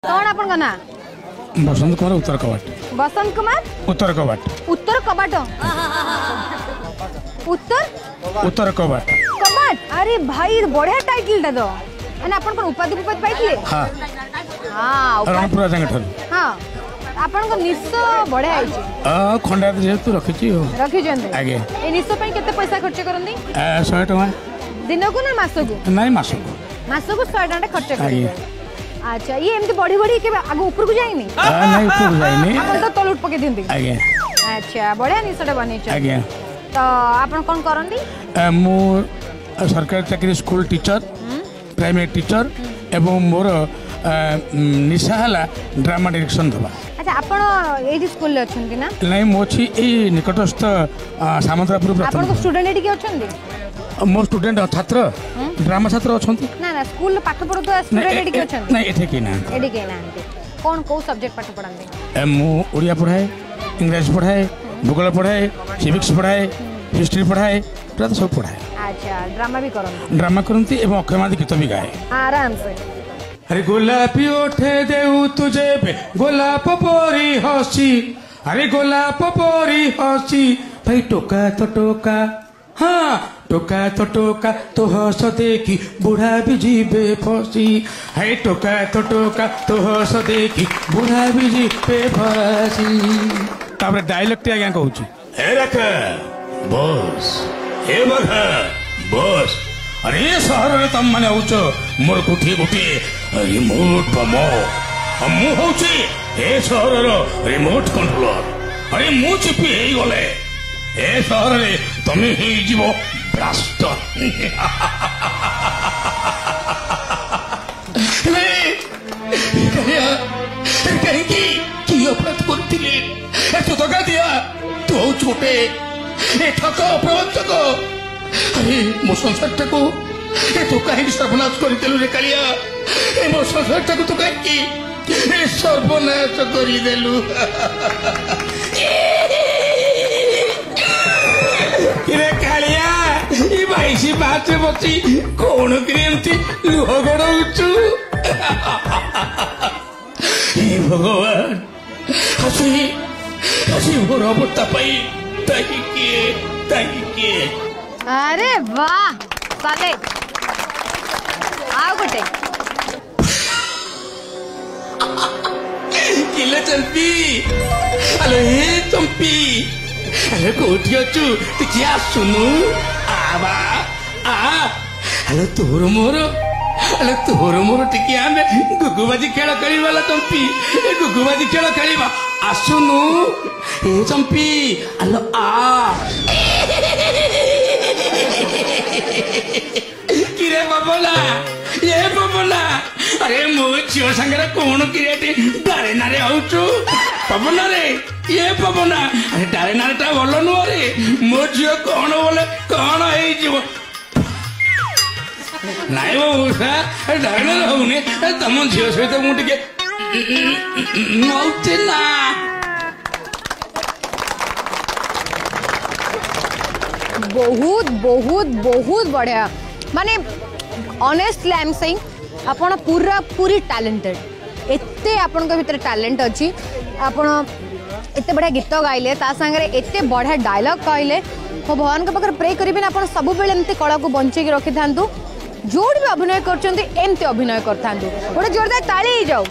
कौन आपन का ना बसंत कुमार उत्तर कबाट बसंत कुमार उत्तर कबाट उत्तर कबाट उत्तर कबाट अरे भाई बढ़िया टाइटल टा तो अने आपन कोन उपाधि पाइथिले हां हां रणपुर जंग ठल हां आपन को निस्सो बढ़िया आइछि खंडा जेतु रखिछि रखि जंदे आगे ए निस्सो पई केते पैसा खर्च करंदी 100 टका दिन को ना मास को नहीं मास को 100 टका खर्च करंदी अच्छा ये एमती बढ़ी बढ़ी के आगे ऊपर को जाइनी नहीं ऊपर को जाइनी आपन तो तलुट पके दिंदी आगे अच्छा बढ़िया निस्सोटा बनै छ आगे तो आपन कोन करंदी मु सरकारी चाकरी स्कूल टीचर प्राइमरी टीचर एवं मोर निशा हला ड्रामा डायरेक्शन दबा अच्छा आपण एडी स्कूल ले अछंती ना नहीं मो छी ए निकटस्थ सामंतरापुर प्रथम आपण को स्टूडेंट एडी के अछंती मो स्टूडेंट छात्र ड्रामा छात्र अछंती ना ना स्कूल पाठ पढतो स्टूडेंट एडी के अछंती नहीं एठे के ना एडी के ना कौन को सब्जेक्ट पाठ पढांती मो ओडिया पढ़ाए इंग्लिश पढ़ाए भूगोल पढ़ाए सिविक्स पढ़ाए हिस्ट्री पढ़ाए तो सब पढ़ाए अच्छा ड्रामा भी करन ड्रामा करंती एवं अक्षयमादी गीत भी गाए आराम से अरे गोलापी ओठे देऊ तुझे बे गोलाप पोरी हसी अरे गोलाप पोरी हसी भाई टोका तो टोका हाँ टोका तो हस देखी बुढ़ा भी जीवे फसी है टोका तो हस देखी बुढ़ा भी जीवे फसी तापर डायलॉग टे आज्ञा कहूची हे रखा बॉस हे बघा बॉस अरे शहर रे तम माने होच मोर गुठी गुठी रिमोट बमो मु होची ए शहर रो रिमोट कंट्रोलर अरे मु चिपी हे गले ए शहर रे तमे हे जीवो ब्लास्टर कहीं की अपराध करथिले ए तो दगा दिया तो छोटे ए ठको प्रवंचक अरे मो संसार को ए तो कहीं सर्वनाश करदेलु रे कालिया ए मो संसार को तो कहीं ए सर्वनाश करदेलु रे कालिया ई भाईसी बात बची कोन क्रियंती लुह गड़ौचु हे भगवान हसी हसी मोर अवस्था पाई ताही के अरे वाह साले आओ गोटे किले चंपी हेलो हे चंपी अरे कोठी अछु तू क्या सुनु आबा आ हेलो तोर मोर टिके आमे गुगुबाजी खेल करी वाला चंपी ए गुगुबाजी खेल खेलिबा आसुनु ए चंपी हेलो आ किरे बाबला ये बाबला अरे मो झियो संगे कौन क्रियाटी डारे नारे आउचु पवन रे ये पवन अरे डारे नारे ता बोलो नु रे मो झियो कौन बोले कौन है जीव नाइ बाबू डारे नारे होने तम झियो सहित मु टिके नौतिला बहुत बहुत बहुत बढ़िया माने ऑनेस्टली आई एम सेइंग आपण पूरी टैलेंटेड एते आपण के भीतर टैलेंट अछि आपण एते बढ़िया गीत गाइले ता संगे एते बढ़िया डायलॉग कहले मो भगवान के पाकर प्रे करिबिन आपण सब बेले एमते कला को बंचे के रखि थांतु जोड़ भी अभिनय करचंती एमते अभिनय करथांतु गोटे जोरदार ताली जाऊ।